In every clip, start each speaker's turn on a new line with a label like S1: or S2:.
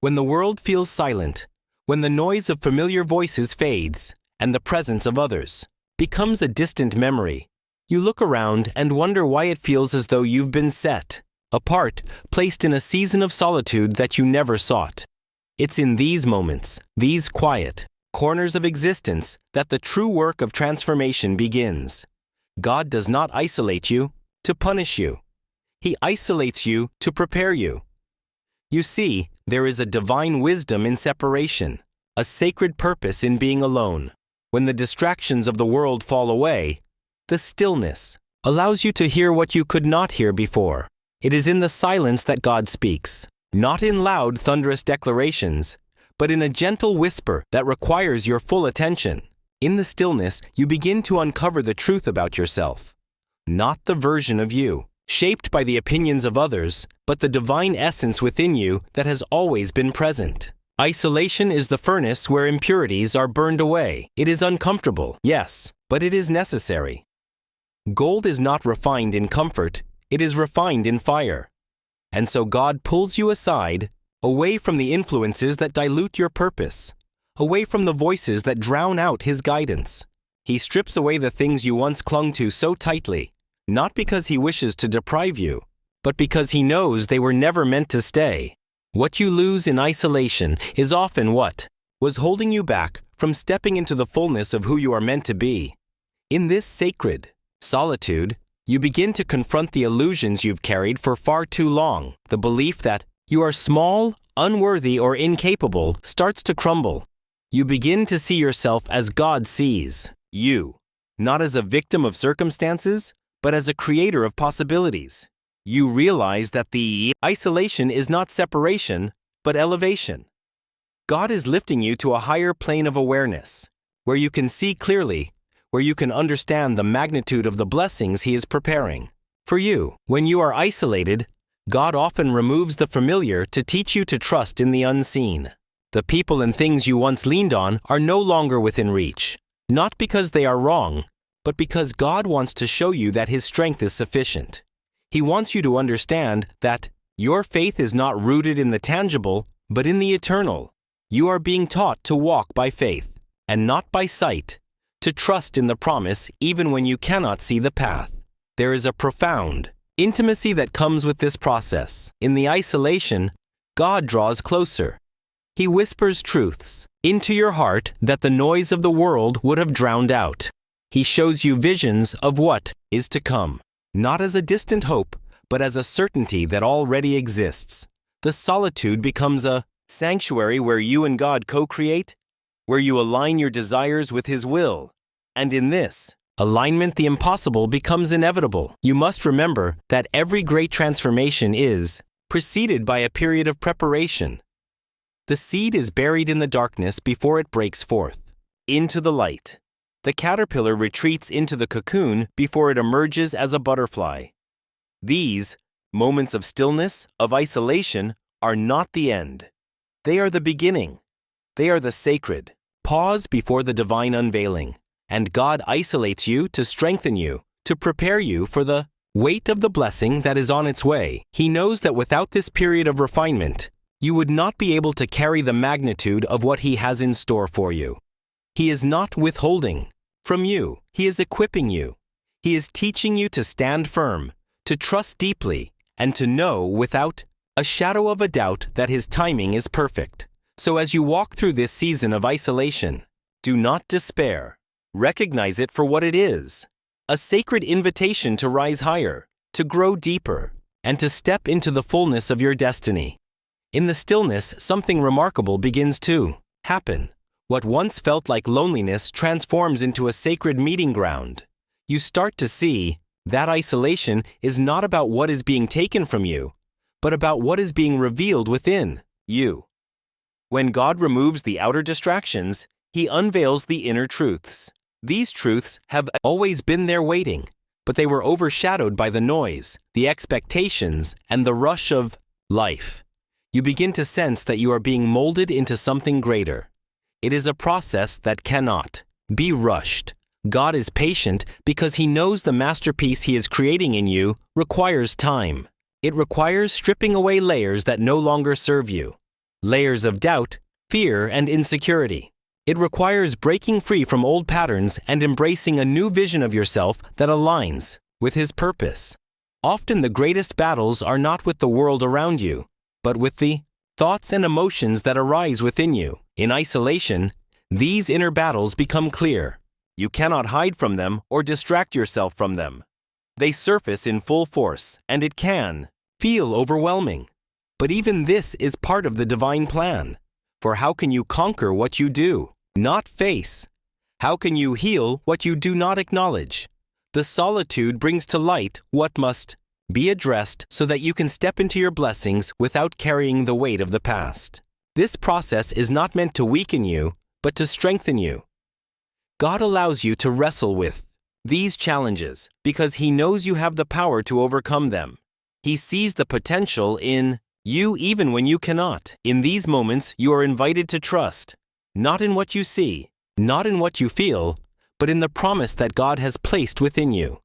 S1: When the world feels silent, when the noise of familiar voices fades, and the presence of others becomes a distant memory, you look around and wonder why it feels as though you've been set apart, placed in a season of solitude that you never sought. It's in these moments, these quiet corners of existence, that the true work of transformation begins. God does not isolate you to punish you. He isolates you to prepare you. You see, there is a divine wisdom in separation, a sacred purpose in being alone. When the distractions of the world fall away, the stillness allows you to hear what you could not hear before. It is in the silence that God speaks, not in loud, thunderous declarations, but in a gentle whisper that requires your full attention. In the stillness, you begin to uncover the truth about yourself, not the version of you shaped by the opinions of others, but the divine essence within you that has always been present. Isolation is the furnace where impurities are burned away. It is uncomfortable, yes, but it is necessary. Gold is not refined in comfort, it is refined in fire. And so God pulls you aside, away from the influences that dilute your purpose, away from the voices that drown out His guidance. He strips away the things you once clung to so tightly, not because He wishes to deprive you, but because He knows they were never meant to stay. What you lose in isolation is often what was holding you back from stepping into the fullness of who you are meant to be. In this sacred solitude, you begin to confront the illusions you've carried for far too long. The belief that you are small, unworthy, or incapable starts to crumble. You begin to see yourself as God sees you, not as a victim of circumstances, but as a creator of possibilities. You realize that the isolation is not separation, but elevation. God is lifting you to a higher plane of awareness, where you can see clearly, where you can understand the magnitude of the blessings He is preparing for you. When you are isolated, God often removes the familiar to teach you to trust in the unseen. The people and things you once leaned on are no longer within reach, not because they are wrong, but because God wants to show you that His strength is sufficient. He wants you to understand that your faith is not rooted in the tangible, but in the eternal. You are being taught to walk by faith, and not by sight, to trust in the promise even when you cannot see the path. There is a profound intimacy that comes with this process. In the isolation, God draws closer. He whispers truths into your heart that the noise of the world would have drowned out. He shows you visions of what is to come, not as a distant hope, but as a certainty that already exists. The solitude becomes a sanctuary where you and God co-create, where you align your desires with His will. And in this alignment, the impossible becomes inevitable. You must remember that every great transformation is preceded by a period of preparation. The seed is buried in the darkness before it breaks forth into the light. The caterpillar retreats into the cocoon before it emerges as a butterfly. These moments of stillness, of isolation, are not the end. They are the beginning. They are the sacred pause before the divine unveiling. And God isolates you to strengthen you, to prepare you for the weight of the blessing that is on its way. He knows that without this period of refinement, you would not be able to carry the magnitude of what He has in store for you. He is not withholding from you. He is equipping you. He is teaching you to stand firm, to trust deeply, and to know without a shadow of a doubt that His timing is perfect. So as you walk through this season of isolation, do not despair. Recognize it for what it is, a sacred invitation to rise higher, to grow deeper, and to step into the fullness of your destiny. In the stillness, something remarkable begins to happen. What once felt like loneliness transforms into a sacred meeting ground. You start to see that isolation is not about what is being taken from you, but about what is being revealed within you. When God removes the outer distractions, He unveils the inner truths. These truths have always been there waiting, but they were overshadowed by the noise, the expectations, and the rush of life. You begin to sense that you are being molded into something greater. It is a process that cannot be rushed. God is patient because He knows the masterpiece He is creating in you requires time. It requires stripping away layers that no longer serve you. layers of doubt, fear, and insecurity. It requires breaking free from old patterns and embracing a new vision of yourself that aligns with His purpose. Often the greatest battles are not with the world around you, but with the thoughts and emotions that arise within you. In isolation, these inner battles become clear. You cannot hide from them or distract yourself from them. They surface in full force, and it can feel overwhelming. But even this is part of the divine plan. For how can you conquer what you do not face? How can you heal what you do not acknowledge? The solitude brings to light what must be addressed so that you can step into your blessings without carrying the weight of the past. This process is not meant to weaken you, but to strengthen you. God allows you to wrestle with these challenges because He knows you have the power to overcome them. He sees the potential in you even when you cannot. In these moments, you are invited to trust, not in what you see, not in what you feel, but in the promise that God has placed within you.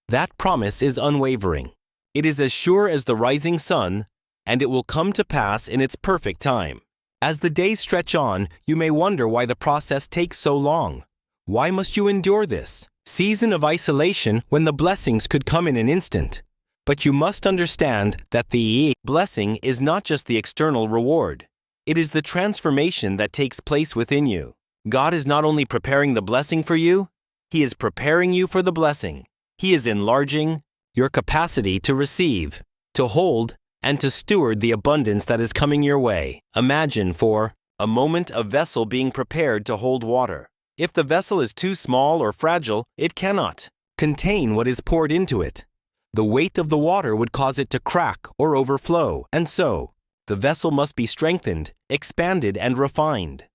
S1: That promise is unwavering. It is as sure as the rising sun, and it will come to pass in its perfect time. As the days stretch on, you may wonder why the process takes so long. Why must you endure this season of isolation when the blessings could come in an instant? But you must understand that the blessing is not just the external reward. It is the transformation that takes place within you. God is not only preparing the blessing for you, He is preparing you for the blessing. He is enlarging your capacity to receive, to hold, and to steward the abundance that is coming your way. Imagine for a moment a vessel being prepared to hold water. If the vessel is too small or fragile, it cannot contain what is poured into it. The weight of the water would cause it to crack or overflow, and so, the vessel must be strengthened, expanded, and refined.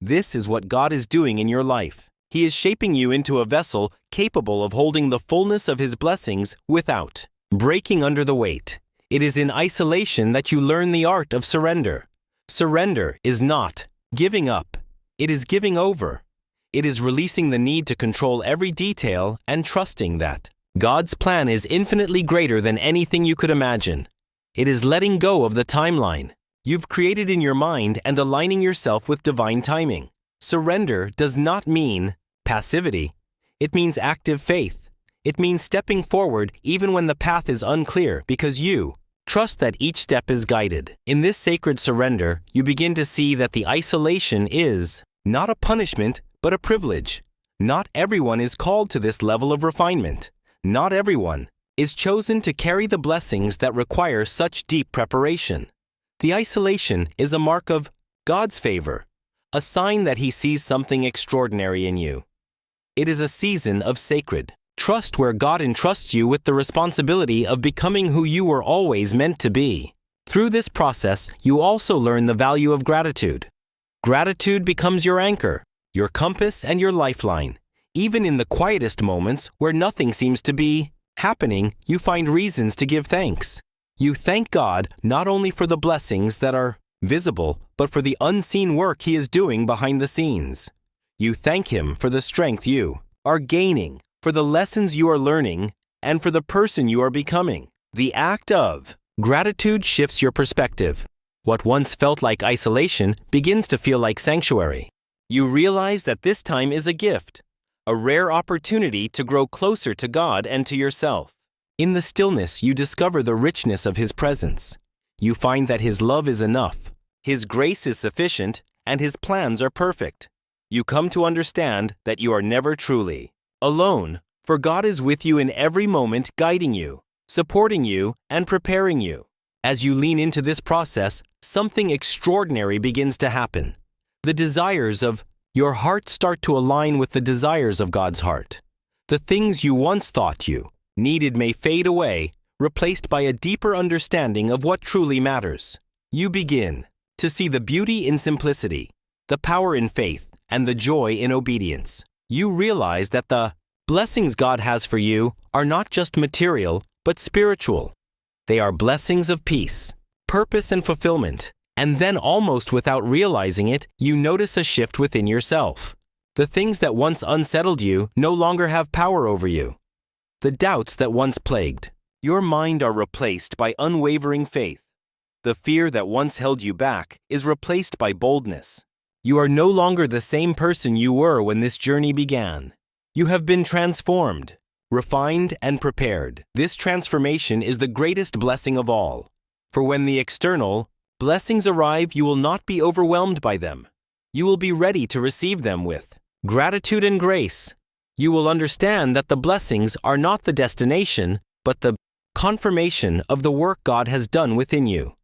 S1: This is what God is doing in your life. He is shaping you into a vessel capable of holding the fullness of His blessings without breaking under the weight. It is in isolation that you learn the art of surrender. Surrender is not giving up. It is giving over. It is releasing the need to control every detail and trusting that God's plan is infinitely greater than anything you could imagine. It is letting go of the timeline you've created in your mind and aligning yourself with divine timing. Surrender does not mean passivity. It means active faith. It means stepping forward even when the path is unclear because you trust that each step is guided. In this sacred surrender, you begin to see that the isolation is not a punishment, but a privilege. Not everyone is called to this level of refinement. Not everyone is chosen to carry the blessings that require such deep preparation. The isolation is a mark of God's favor, a sign that He sees something extraordinary in you. It is a season of sacred trust where God entrusts you with the responsibility of becoming who you were always meant to be. Through this process, you also learn the value of gratitude. Gratitude becomes your anchor, your compass, and your lifeline. Even in the quietest moments where nothing seems to be happening, you find reasons to give thanks. You thank God not only for the blessings that are visible, but for the unseen work He is doing behind the scenes. You thank Him for the strength you are gaining, for the lessons you are learning, and for the person you are becoming. The act of gratitude shifts your perspective. What once felt like isolation begins to feel like sanctuary. You realize that this time is a gift, a rare opportunity to grow closer to God and to yourself. In the stillness, you discover the richness of His presence. You find that His love is enough, His grace is sufficient, and His plans are perfect. You come to understand that you are never truly alone, for God is with you in every moment, guiding you, supporting you, and preparing you. As you lean into this process, something extraordinary begins to happen. The desires of your heart start to align with the desires of God's heart. The things you once thought you needed may fade away, replaced by a deeper understanding of what truly matters. You begin to see the beauty in simplicity, the power in faith, and the joy in obedience. You realize that the blessings God has for you are not just material, but spiritual. They are blessings of peace, purpose, and fulfillment. And then, almost without realizing it, you notice a shift within yourself. The things that once unsettled you no longer have power over you. The doubts that once plagued your mind are replaced by unwavering faith. The fear that once held you back is replaced by boldness. You are no longer the same person you were when this journey began. You have been transformed, refined, and prepared. This transformation is the greatest blessing of all. For when the external blessings arrive, you will not be overwhelmed by them. You will be ready to receive them with gratitude and grace. You will understand that the blessings are not the destination, but the confirmation of the work God has done within you.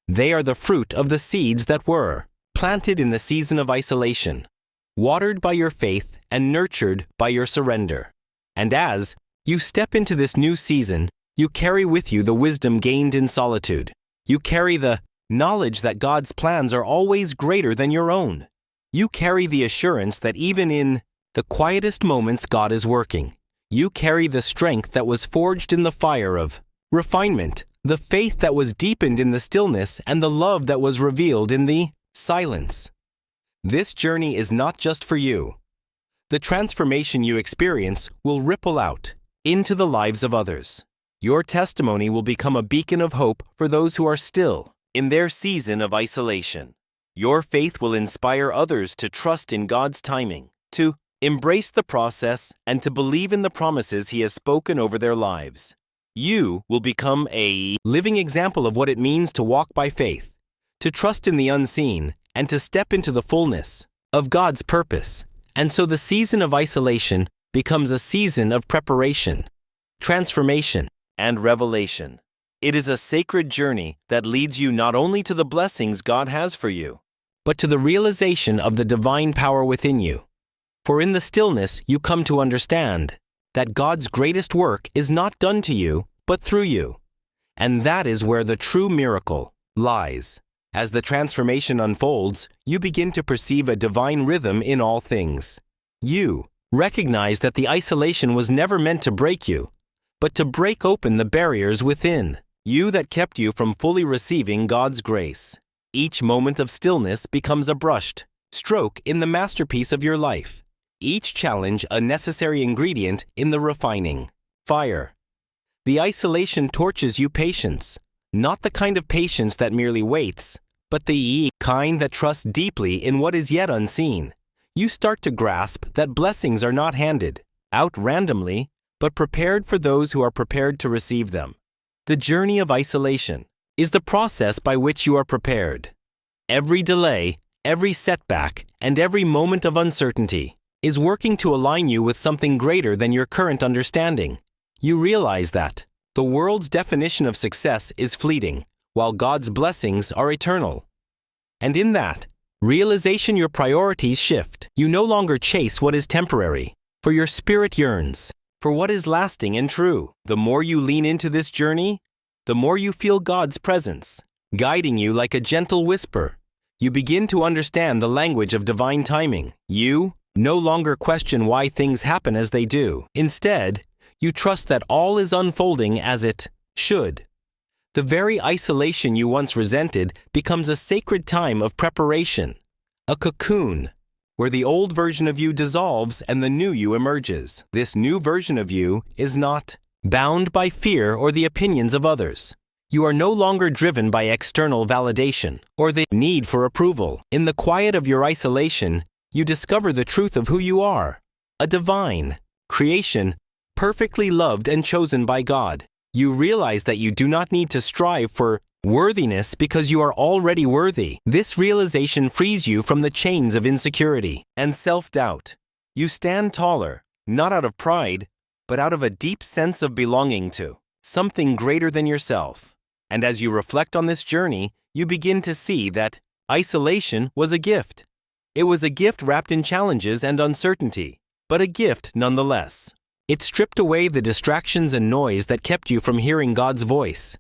S1: They are the fruit of the seeds that were planted in the season of isolation, watered by your faith and nurtured by your surrender. And as you step into this new season, you carry with you the wisdom gained in solitude. You carry the knowledge that God's plans are always greater than your own. You carry the assurance that even in the quietest moments God is working. You carry the strength that was forged in the fire of refinement, the faith that was deepened in the stillness, and the love that was revealed in the silence. This journey is not just for you. The transformation you experience will ripple out into the lives of others. Your testimony will become a beacon of hope for those who are still in their season of isolation. Your faith will inspire others to trust in God's timing, to embrace the process, and to believe in the promises He has spoken over their lives. You will become a living example of what it means to walk by faith, to trust in the unseen, and to step into the fullness of God's purpose. And so the season of isolation becomes a season of preparation, transformation, and revelation. It is a sacred journey that leads you not only to the blessings God has for you, but to the realization of the divine power within you. For in the stillness you come to understand that God's greatest work is not done to you, but through you. And that is where the true miracle lies. As the transformation unfolds, you begin to perceive a divine rhythm in all things. You recognize that the isolation was never meant to break you, but to break open the barriers within you that kept you from fully receiving God's grace. Each moment of stillness becomes a brushed stroke in the masterpiece of your life. Each challenge a necessary ingredient in the refining fire. The isolation torches you patience, not the kind of patience that merely waits, but the kind that trusts deeply in what is yet unseen. You start to grasp that blessings are not handed out randomly, but prepared for those who are prepared to receive them. The journey of isolation is the process by which you are prepared. Every delay, every setback, and every moment of uncertainty is working to align you with something greater than your current understanding. You realize that the world's definition of success is fleeting, while God's blessings are eternal. And in that realization, your priorities shift. You no longer chase what is temporary, for your spirit yearns for what is lasting and true. The more you lean into this journey, the more you feel God's presence, guiding you like a gentle whisper. You begin to understand the language of divine timing. You no longer question why things happen as they do. Instead, you trust that all is unfolding as it should. The very isolation you once resented becomes a sacred time of preparation, a cocoon, where the old version of you dissolves and the new you emerges. This new version of you is not bound by fear or the opinions of others. You are no longer driven by external validation or the need for approval. In the quiet of your isolation, you discover the truth of who you are, a divine creation, perfectly loved and chosen by God. You realize that you do not need to strive for worthiness because you are already worthy. This realization frees you from the chains of insecurity and self-doubt. You stand taller, not out of pride, but out of a deep sense of belonging to something greater than yourself. And as you reflect on this journey, you begin to see that isolation was a gift. It was a gift wrapped in challenges and uncertainty, but a gift nonetheless. It stripped away the distractions and noise that kept you from hearing God's voice.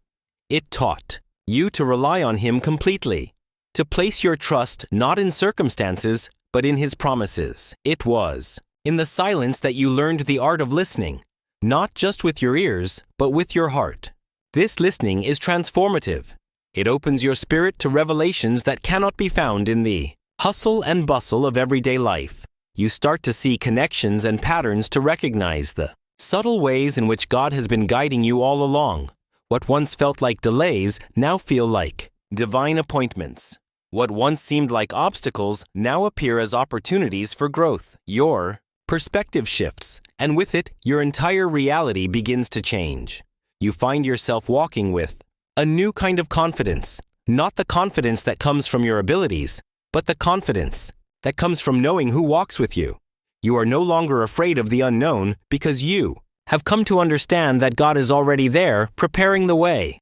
S1: It taught you to rely on Him completely, to place your trust not in circumstances, but in His promises. It was in the silence that you learned the art of listening, not just with your ears, but with your heart. This listening is transformative. It opens your spirit to revelations that cannot be found in the hustle and bustle of everyday life. You start to see connections and patterns, to recognize the subtle ways in which God has been guiding you all along. What once felt like delays now feel like Divine appointments. What once seemed like obstacles now appear as opportunities for growth. Your perspective shifts, and with it, your entire reality begins to change. You find yourself walking with a new kind of confidence, not the confidence that comes from your abilities, but the confidence that comes from knowing who walks with you. You are no longer afraid of the unknown because you have come to understand that God is already there, preparing the way.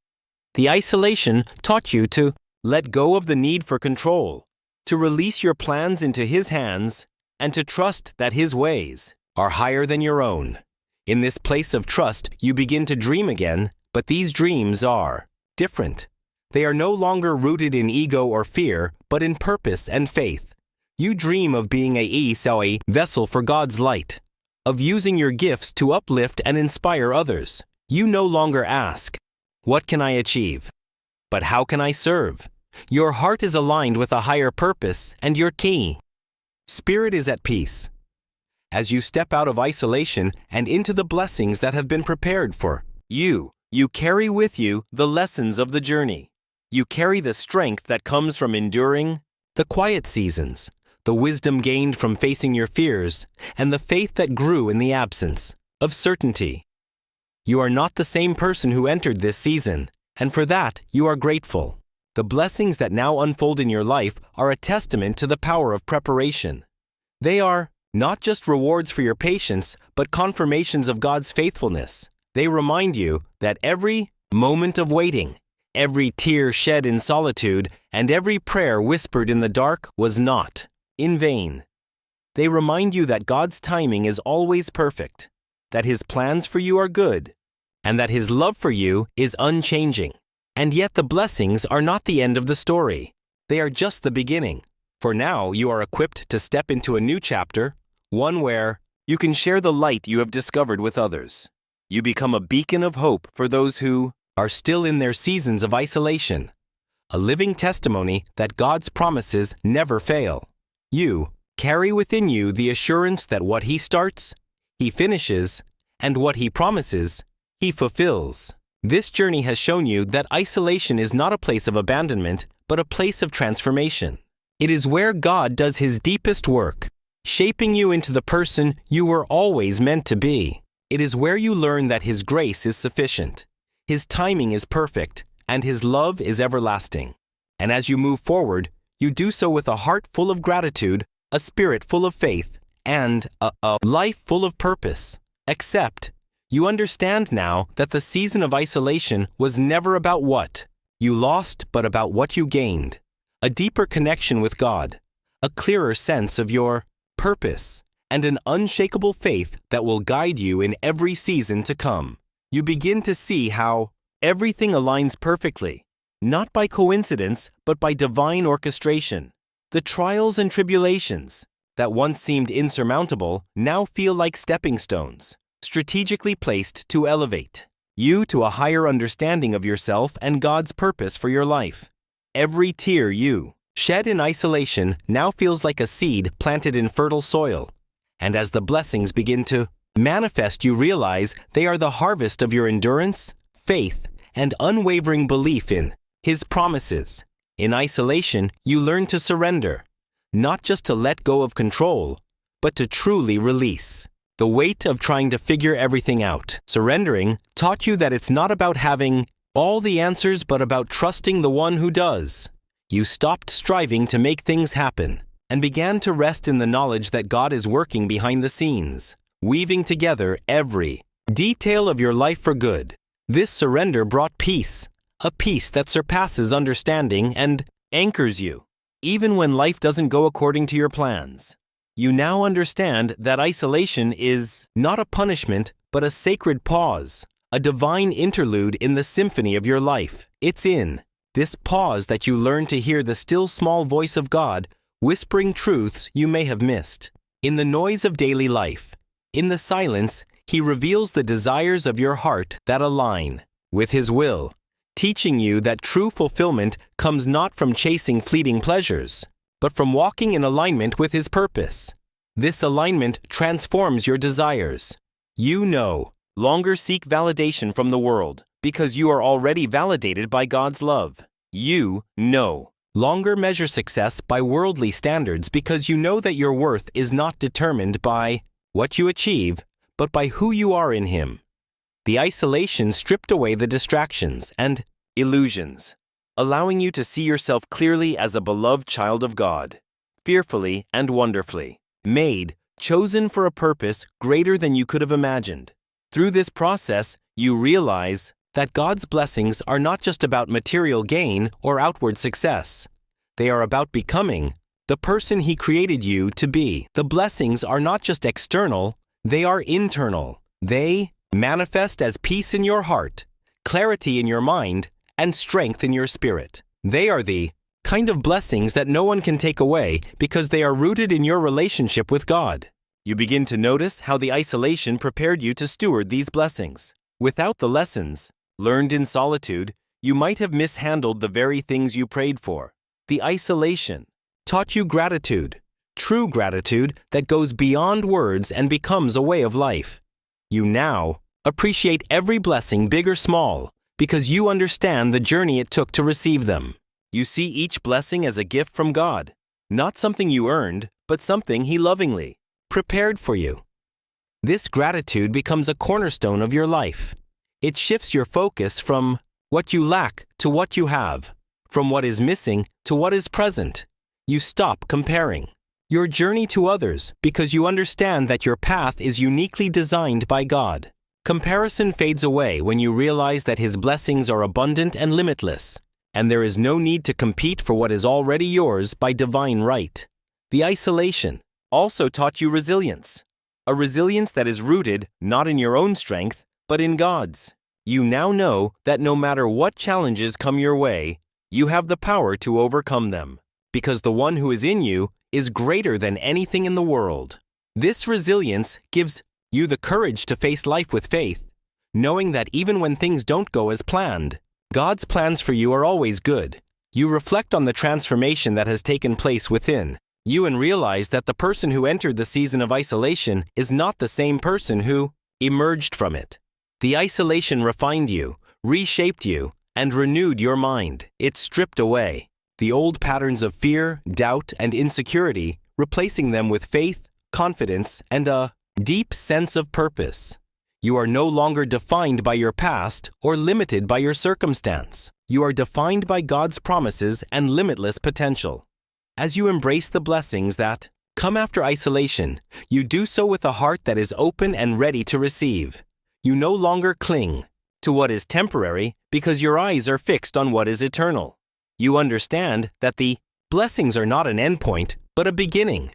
S1: The isolation taught you to let go of the need for control, to release your plans into His hands, and to trust that His ways are higher than your own. In this place of trust, you begin to dream again, but these dreams are different. They are no longer rooted in ego or fear, but in purpose and faith. You dream of being a vessel for God's light, of using your gifts to uplift and inspire others. You no longer ask, "What can I achieve?" but "How can I serve?" Your heart is aligned with a higher purpose, and your key spirit is at peace. As you step out of isolation and into the blessings that have been prepared for you, you carry with you the lessons of the journey. You carry the strength that comes from enduring the quiet seasons, the wisdom gained from facing your fears, and the faith that grew in the absence of certainty. You are not the same person who entered this season, and for that you are grateful. The blessings that now unfold in your life are a testament to the power of preparation. They are not just rewards for your patience, but confirmations of God's faithfulness. They remind you that every moment of waiting, every tear shed in solitude, and every prayer whispered in the dark was not in vain. They remind you that God's timing is always perfect, that His plans for you are good, and that His love for you is unchanging. And yet the blessings are not the end of the story. They are just the beginning. For now, you are equipped to step into a new chapter, one where you can share the light you have discovered with others. You become a beacon of hope for those who are still in their seasons of isolation, a living testimony that God's promises never fail. You carry within you the assurance that what He starts, He finishes, and what He promises, He fulfills. This journey has shown you that isolation is not a place of abandonment, but a place of transformation. It is where God does His deepest work, shaping you into the person you were always meant to be. It is where you learn that His grace is sufficient, His timing is perfect, and His love is everlasting. And as you move forward, you do so with a heart full of gratitude, a spirit full of faith, and a life full of purpose. Except, you understand now that the season of isolation was never about what you lost, but about what you gained. A deeper connection with God, a clearer sense of your purpose, and an unshakable faith that will guide you in every season to come. You begin to see how everything aligns perfectly, not by coincidence, but by divine orchestration. The trials and tribulations that once seemed insurmountable now feel like stepping stones, strategically placed to elevate you to a higher understanding of yourself and God's purpose for your life. Every tear you shed in isolation now feels like a seed planted in fertile soil, and as the blessings begin to manifest, you realize they are the harvest of your endurance, faith, and unwavering belief in His promises. In isolation, you learn to surrender, not just to let go of control, but to truly release the weight of trying to figure everything out. Surrendering taught you that it's not about having all the answers, but about trusting the one who does. You stopped striving to make things happen and began to rest in the knowledge that God is working behind the scenes, weaving together every detail of your life for good. This surrender brought peace, a peace that surpasses understanding and anchors you, even when life doesn't go according to your plans. You now understand that isolation is not a punishment, but a sacred pause, a divine interlude in the symphony of your life. It's in this pause that you learn to hear the still small voice of God whispering truths you may have missed. In the noise of daily life, in the silence, He reveals the desires of your heart that align with His will, teaching you that true fulfillment comes not from chasing fleeting pleasures, but from walking in alignment with His purpose. This alignment transforms your desires. You no longer seek validation from the world, because you are already validated by God's love. You no longer measure success by worldly standards because you know that your worth is not determined by what you achieve, but by who you are in Him. The isolation stripped away the distractions and illusions, allowing you to see yourself clearly as a beloved child of God, fearfully and wonderfully made, chosen for a purpose greater than you could have imagined. Through this process, you realize that God's blessings are not just about material gain or outward success. They are about becoming the person He created you to be. The blessings are not just external, they are internal. They manifest as peace in your heart, clarity in your mind, and strength in your spirit. They are the kind of blessings that no one can take away because they are rooted in your relationship with God. You begin to notice how the isolation prepared you to steward these blessings. Without the lessons learned in solitude, you might have mishandled the very things you prayed for. The isolation taught you gratitude, true gratitude that goes beyond words and becomes a way of life. You now appreciate every blessing, big or small, because you understand the journey it took to receive them. You see each blessing as a gift from God, not something you earned, but something He lovingly prepared for you. This gratitude becomes a cornerstone of your life. It shifts your focus from what you lack to what you have, from what is missing to what is present. You stop comparing your journey to others because you understand that your path is uniquely designed by God. Comparison fades away when you realize that His blessings are abundant and limitless, and there is no need to compete for what is already yours by divine right. The isolation also taught you resilience, a resilience that is rooted not in your own strength, but in God's. You now know that no matter what challenges come your way, you have the power to overcome them, because the one who is in you is greater than anything in the world. This resilience gives you the courage to face life with faith, knowing that even when things don't go as planned, God's plans for you are always good. You reflect on the transformation that has taken place within you and realize that the person who entered the season of isolation is not the same person who emerged from it. The isolation refined you, reshaped you, and renewed your mind. It stripped away the old patterns of fear, doubt, and insecurity, replacing them with faith, confidence, and a deep sense of purpose. You are no longer defined by your past or limited by your circumstance. You are defined by God's promises and limitless potential. As you embrace the blessings that come after isolation, you do so with a heart that is open and ready to receive. You no longer cling to what is temporary because your eyes are fixed on what is eternal. You understand that the blessings are not an endpoint, but a beginning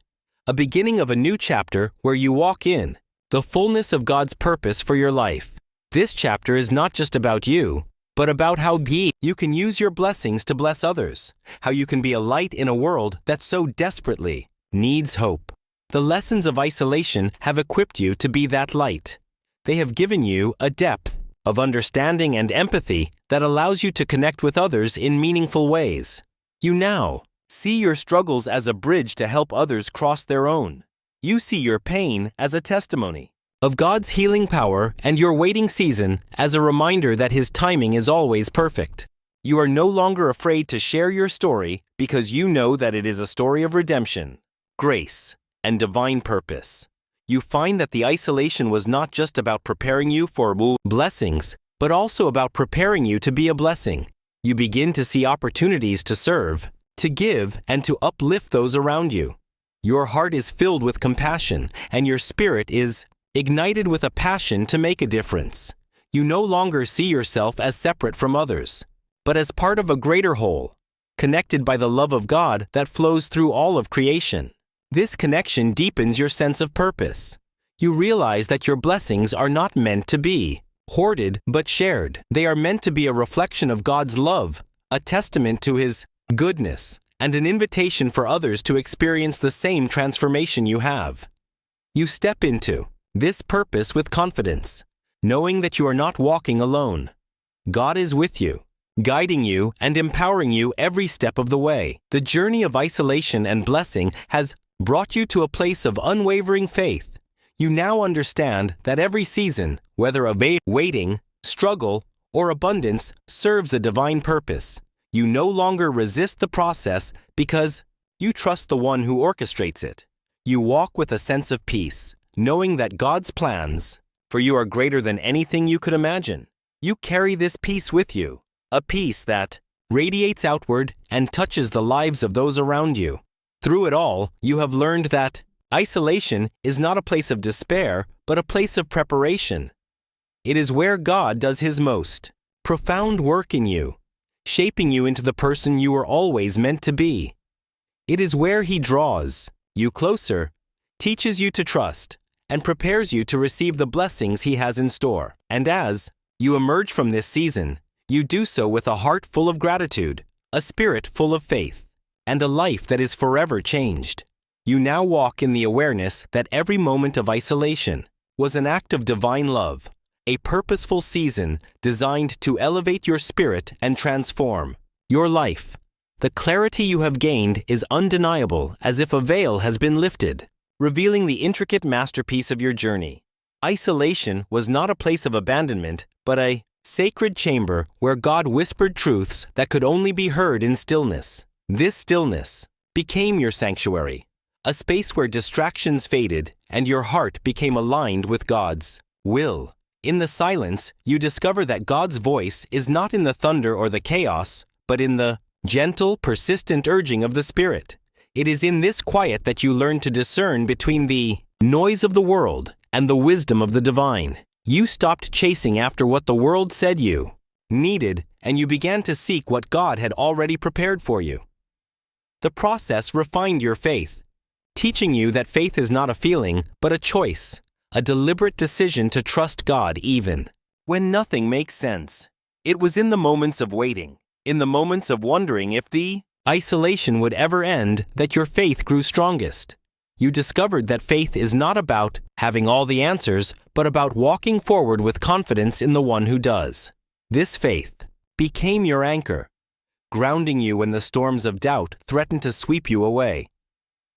S1: of a new chapter where you walk in the fullness of God's purpose for your life. This chapter is not just about you, but about how you can use your blessings to bless others, how you can be a light in a world that so desperately needs hope. The lessons of isolation have equipped you to be that light. They have given you a depth of understanding and empathy that allows you to connect with others in meaningful ways. You now see your struggles as a bridge to help others cross their own. You see your pain as a testimony of God's healing power and your waiting season as a reminder that His timing is always perfect. You are no longer afraid to share your story because you know that it is a story of redemption, grace, and divine purpose. You find that the isolation was not just about preparing you for blessings, but also about preparing you to be a blessing. You begin to see opportunities to serve, to give, and to uplift those around you. Your heart is filled with compassion, and your spirit is ignited with a passion to make a difference. You no longer see yourself as separate from others, but as part of a greater whole, connected by the love of God that flows through all of creation. This connection deepens your sense of purpose. You realize that your blessings are not meant to be hoarded but shared. They are meant to be a reflection of God's love, a testament to His goodness, and an invitation for others to experience the same transformation you have. You step into this purpose with confidence, knowing that you are not walking alone. God is with you, guiding you and empowering you every step of the way. The journey of isolation and blessing has brought you to a place of unwavering faith. You now understand that every season, whether of waiting, struggle, or abundance, serves a divine purpose. You no longer resist the process because you trust the one who orchestrates it. You walk with a sense of peace, knowing that God's plans for you are greater than anything you could imagine. You carry this peace with you, a peace that radiates outward and touches the lives of those around you. Through it all, you have learned that isolation is not a place of despair, but a place of preparation. It is where God does His most profound work in you, shaping you into the person you were always meant to be. It is where He draws you closer, teaches you to trust, and prepares you to receive the blessings He has in store. And as you emerge from this season, you do so with a heart full of gratitude, a spirit full of faith, and a life that is forever changed. You now walk in the awareness that every moment of isolation was an act of divine love, a purposeful season designed to elevate your spirit and transform your life. The clarity you have gained is undeniable, as if a veil has been lifted, revealing the intricate masterpiece of your journey. Isolation was not a place of abandonment, but a sacred chamber where God whispered truths that could only be heard in stillness. This stillness became your sanctuary, a space where distractions faded and your heart became aligned with God's will. In the silence, you discover that God's voice is not in the thunder or the chaos, but in the gentle, persistent urging of the Spirit. It is in this quiet that you learn to discern between the noise of the world and the wisdom of the divine. You stopped chasing after what the world said you needed, and you began to seek what God had already prepared for you. The process refined your faith, teaching you that faith is not a feeling, but a choice, a deliberate decision to trust God even when nothing makes sense. It was in the moments of waiting, in the moments of wondering if the isolation would ever end, that your faith grew strongest. You discovered that faith is not about having all the answers, but about walking forward with confidence in the one who does. This faith became your anchor, grounding you when the storms of doubt threatened to sweep you away.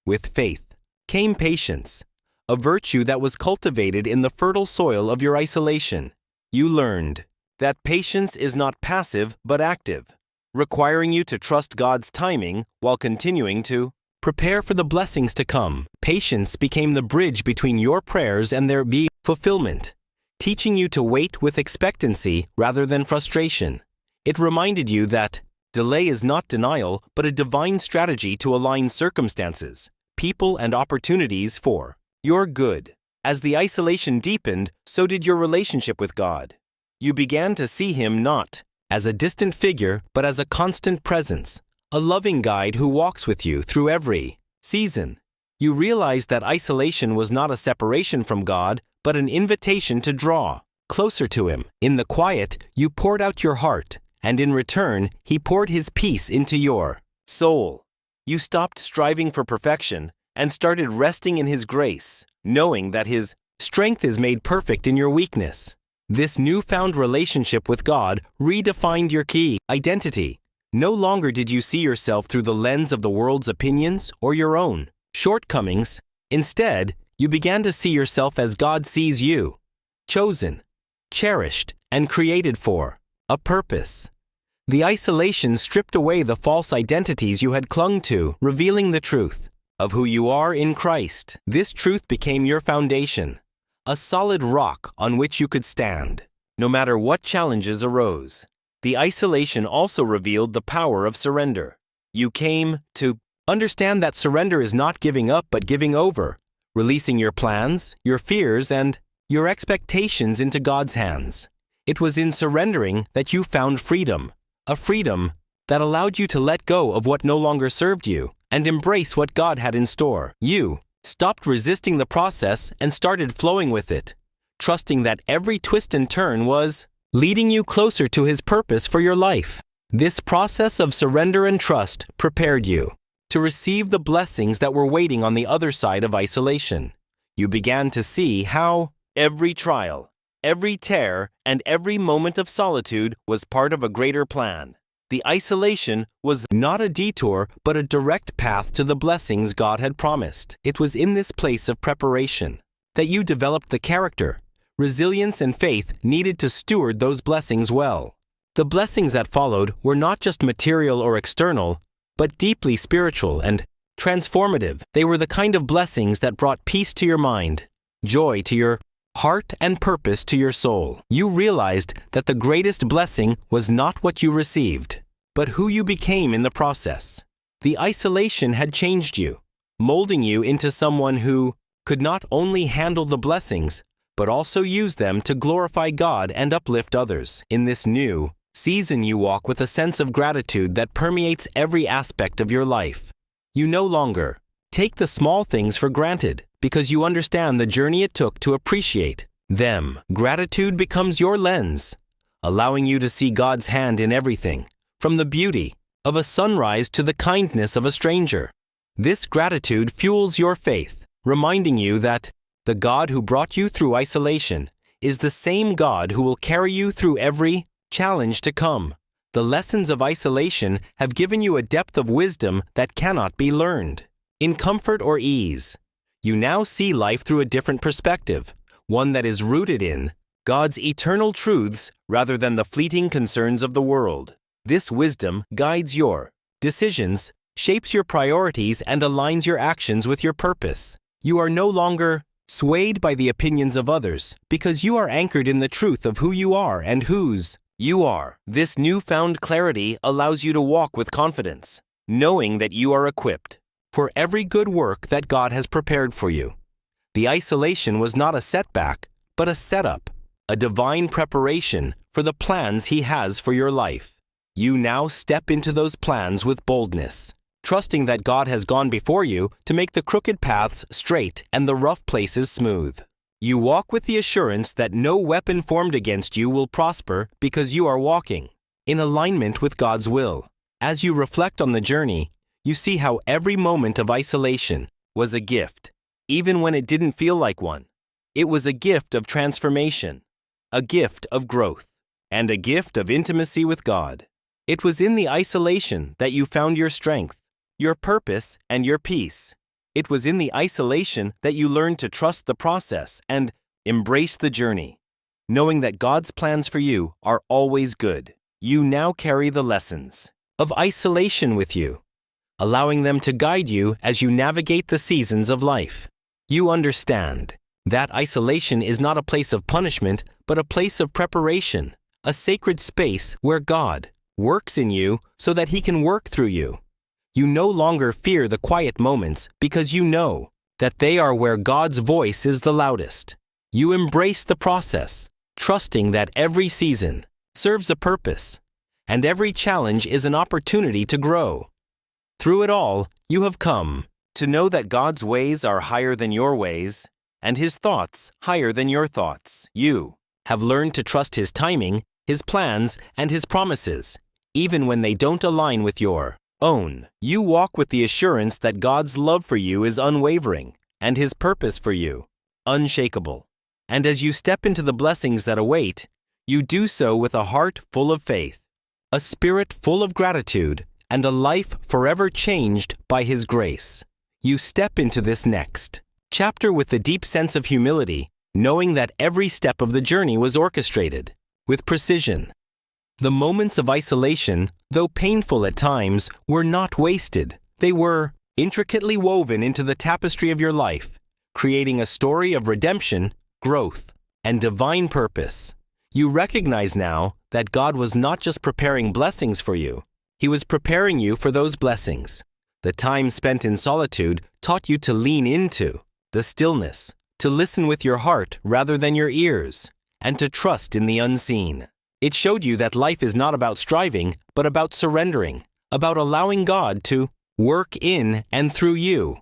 S1: With faith came patience, a virtue that was cultivated in the fertile soil of your isolation. You learned that patience is not passive but active, requiring you to trust God's timing while continuing to prepare for the blessings to come. Patience became the bridge between your prayers and their fulfillment, teaching you to wait with expectancy rather than frustration. It reminded you that delay is not denial, but a divine strategy to align circumstances, people, and opportunities for your good. As the isolation deepened, so did your relationship with God. You began to see Him not as a distant figure, but as a constant presence, a loving guide who walks with you through every season. You realized that isolation was not a separation from God, but an invitation to draw closer to Him. In the quiet, you poured out your heart, and in return, He poured His peace into your soul. You stopped striving for perfection and started resting in His grace, knowing that His strength is made perfect in your weakness. This newfound relationship with God redefined your key identity. No longer did you see yourself through the lens of the world's opinions or your own shortcomings. Instead, you began to see yourself as God sees you, chosen, cherished, and created for a purpose. The isolation stripped away the false identities you had clung to, revealing the truth of who you are in Christ. This truth became your foundation, a solid rock on which you could stand, no matter what challenges arose. The isolation also revealed the power of surrender. You came to understand that surrender is not giving up but giving over, releasing your plans, your fears, and your expectations into God's hands. It was in surrendering that you found freedom, a freedom that allowed you to let go of what no longer served you and embrace what God had in store. You stopped resisting the process and started flowing with it, trusting that every twist and turn was leading you closer to His purpose for your life. This process of surrender and trust prepared you to receive the blessings that were waiting on the other side of isolation. You began to see how every trial, every tear, and every moment of solitude was part of a greater plan. The isolation was not a detour, but a direct path to the blessings God had promised. It was in this place of preparation that you developed the character, resilience, and faith needed to steward those blessings well. The blessings that followed were not just material or external, but deeply spiritual and transformative. They were the kind of blessings that brought peace to your mind, joy to your heart, and purpose to your soul. You realized that the greatest blessing was not what you received, but who you became in the process. The isolation had changed you, molding you into someone who could not only handle the blessings, but also use them to glorify God and uplift others. In this new season, you walk with a sense of gratitude that permeates every aspect of your life. You no longer take the small things for granted because you understand the journey it took to appreciate them. Gratitude becomes your lens, allowing you to see God's hand in everything, from the beauty of a sunrise to the kindness of a stranger. This gratitude fuels your faith, reminding you that the God who brought you through isolation is the same God who will carry you through every challenge to come. The lessons of isolation have given you a depth of wisdom that cannot be learned. In comfort or ease, you now see life through a different perspective, one that is rooted in God's eternal truths rather than the fleeting concerns of the world. This wisdom guides your decisions, shapes your priorities, and aligns your actions with your purpose. You are no longer swayed by the opinions of others because you are anchored in the truth of who you are and whose you are. This newfound clarity allows you to walk with confidence, knowing that you are equipped for every good work that God has prepared for you. The isolation was not a setback, but a setup, a divine preparation for the plans He has for your life. You now step into those plans with boldness, trusting that God has gone before you to make the crooked paths straight and the rough places smooth. You walk with the assurance that no weapon formed against you will prosper because you are walking in alignment with God's will. As you reflect on the journey, you see how every moment of isolation was a gift, even when it didn't feel like one. It was a gift of transformation, a gift of growth, and a gift of intimacy with God. It was in the isolation that you found your strength, your purpose, and your peace. It was in the isolation that you learned to trust the process and embrace the journey. Knowing that God's plans for you are always good, you now carry the lessons of isolation with you, allowing them to guide you as you navigate the seasons of life. You understand that isolation is not a place of punishment, but a place of preparation, a sacred space where God works in you so that He can work through you. You no longer fear the quiet moments because you know that they are where God's voice is the loudest. You embrace the process, trusting that every season serves a purpose, and every challenge is an opportunity to grow. Through it all, you have come to know that God's ways are higher than your ways, and His thoughts higher than your thoughts. You have learned to trust His timing, His plans, and His promises, even when they don't align with your own. You walk with the assurance that God's love for you is unwavering, and His purpose for you unshakable. And as you step into the blessings that await, you do so with a heart full of faith, a spirit full of gratitude, and a life forever changed by His grace. You step into this next chapter with a deep sense of humility, knowing that every step of the journey was orchestrated with precision. The moments of isolation, though painful at times, were not wasted. They were intricately woven into the tapestry of your life, creating a story of redemption, growth, and divine purpose. You recognize now that God was not just preparing blessings for you, He was preparing you for those blessings. The time spent in solitude taught you to lean into the stillness, to listen with your heart rather than your ears, and to trust in the unseen. It showed you that life is not about striving, but about surrendering, about allowing God to work in and through you.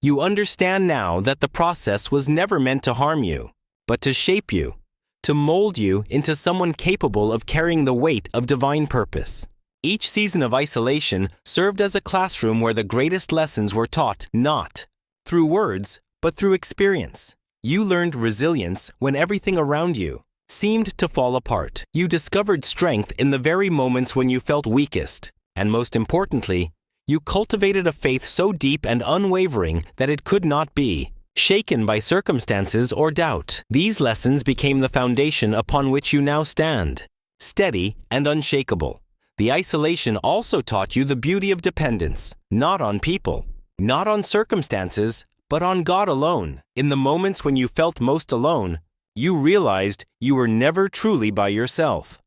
S1: You understand now that the process was never meant to harm you, but to shape you, to mold you into someone capable of carrying the weight of divine purpose. Each season of isolation served as a classroom where the greatest lessons were taught not through words, but through experience. You learned resilience when everything around you seemed to fall apart. You discovered strength in the very moments when you felt weakest. And most importantly, you cultivated a faith so deep and unwavering that it could not be shaken by circumstances or doubt. These lessons became the foundation upon which you now stand, steady, and unshakable. The isolation also taught you the beauty of dependence, not on people, not on circumstances, but on God alone. In the moments when you felt most alone, you realized you were never truly by yourself.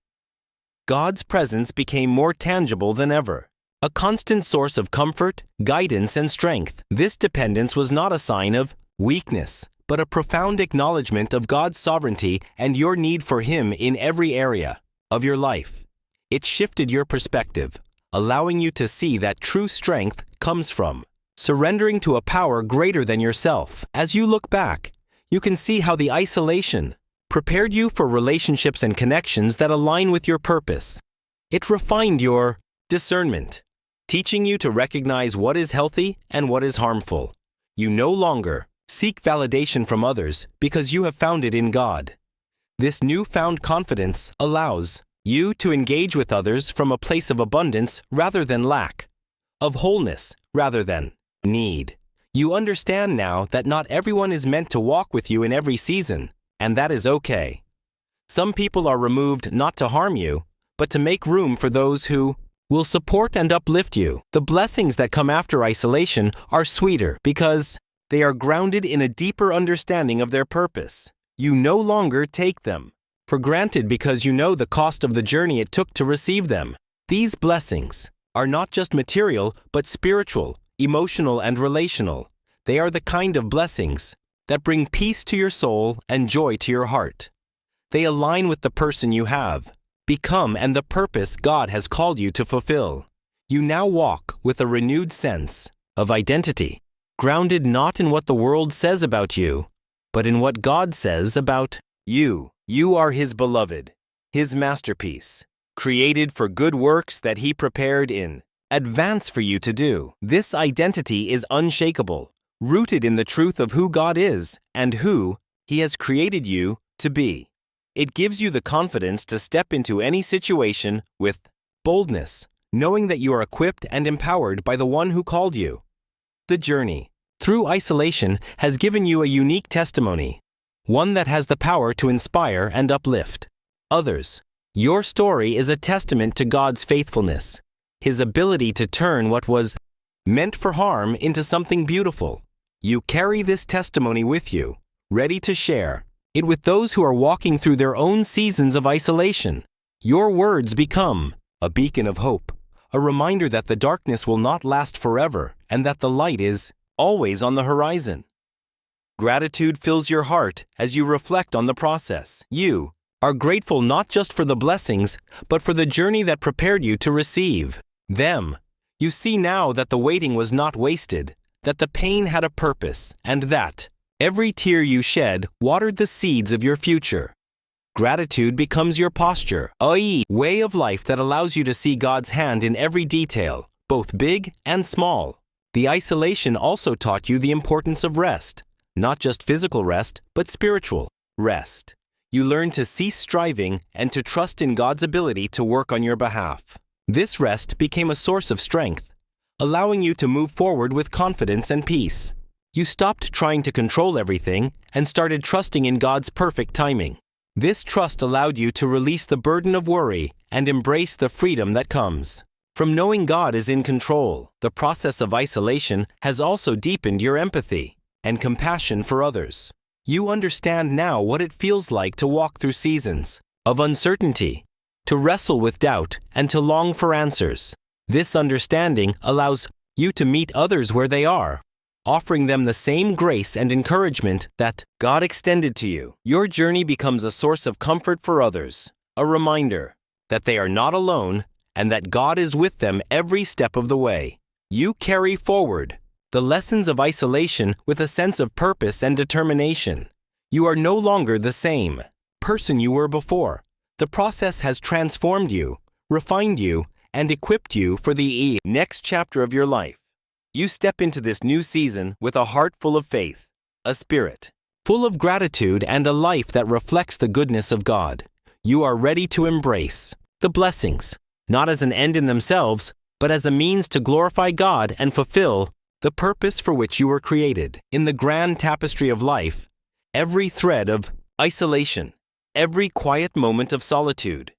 S1: God's presence became more tangible than ever, a constant source of comfort, guidance, and strength. This dependence was not a sign of weakness, but a profound acknowledgement of God's sovereignty and your need for Him in every area of your life. It shifted your perspective, allowing you to see that true strength comes from surrendering to a power greater than yourself. As you look back, you can see how the isolation prepared you for relationships and connections that align with your purpose. It refined your discernment, teaching you to recognize what is healthy and what is harmful. You no longer seek validation from others because you have found it in God. This newfound confidence allows you to engage with others from a place of abundance rather than lack, of wholeness rather than need. You understand now that not everyone is meant to walk with you in every season, and that is okay. Some people are removed not to harm you, but to make room for those who will support and uplift you. The blessings that come after isolation are sweeter because they are grounded in a deeper understanding of their purpose. You no longer take them for granted because you know the cost of the journey it took to receive them. These blessings are not just material, but spiritual, emotional, and relational. They are the kind of blessings that bring peace to your soul and joy to your heart. They align with the person you have become and the purpose God has called you to fulfill. You now walk with a renewed sense of identity, grounded not in what the world says about you, but in what God says about you. You are His beloved, His masterpiece, created for good works that He prepared in advance for you to do. This identity is unshakable, rooted in the truth of who God is and who He has created you to be. It gives you the confidence to step into any situation with boldness, knowing that you are equipped and empowered by the one who called you. The journey through isolation has given you a unique testimony, one that has the power to inspire and uplift others. Your story is a testament to God's faithfulness, His ability to turn what was meant for harm into something beautiful. You carry this testimony with you, ready to share it with those who are walking through their own seasons of isolation. Your words become a beacon of hope, a reminder that the darkness will not last forever and that the light is always on the horizon. Gratitude fills your heart as you reflect on the process. You are grateful not just for the blessings, but for the journey that prepared you to receive them. You see now that the waiting was not wasted, that the pain had a purpose, and that every tear you shed watered the seeds of your future. Gratitude becomes your posture, a way of life that allows you to see God's hand in every detail, both big and small. The isolation also taught you the importance of rest, not just physical rest, but spiritual rest. You learned to cease striving and to trust in God's ability to work on your behalf. This rest became a source of strength, allowing you to move forward with confidence and peace. You stopped trying to control everything and started trusting in God's perfect timing. This trust allowed you to release the burden of worry and embrace the freedom that comes from knowing God is in control. The process of isolation has also deepened your empathy and compassion for others. You understand now what it feels like to walk through seasons of uncertainty, to wrestle with doubt, and to long for answers. This understanding allows you to meet others where they are, offering them the same grace and encouragement that God extended to you. Your journey becomes a source of comfort for others, a reminder that they are not alone and that God is with them every step of the way. You carry forward the lessons of isolation with a sense of purpose and determination. You are no longer the same person you were before. The process has transformed you, refined you, and equipped you for the next chapter of your life. You step into this new season with a heart full of faith, a spirit full of gratitude, and a life that reflects the goodness of God. You are ready to embrace the blessings, not as an end in themselves, but as a means to glorify God and fulfill the purpose for which you were created. In the grand tapestry of life, every thread of isolation, every quiet moment of solitude,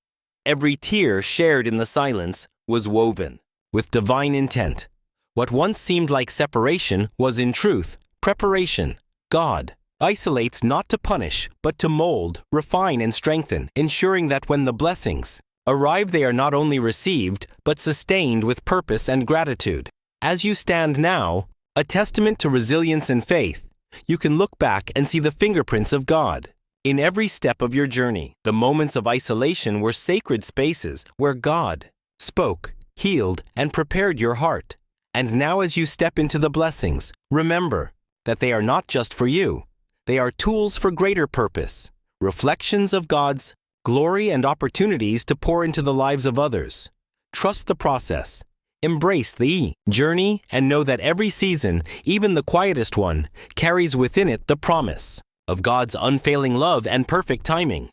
S1: Every tear shared in the silence was woven with divine intent. What once seemed like separation was in truth preparation. God isolates not to punish, but to mold, refine, and strengthen, ensuring that when the blessings arrive, they are not only received, but sustained with purpose and gratitude. As you stand now, a testament to resilience and faith, you can look back and see the fingerprints of God. In every step of your journey, the moments of isolation were sacred spaces where God spoke, healed, and prepared your heart. And now as you step into the blessings, remember that they are not just for you. They are tools for greater purpose, reflections of God's glory and opportunities to pour into the lives of others. Trust the process. Embrace the journey and know that every season, even the quietest one, carries within it the promise of God's unfailing love and perfect timing.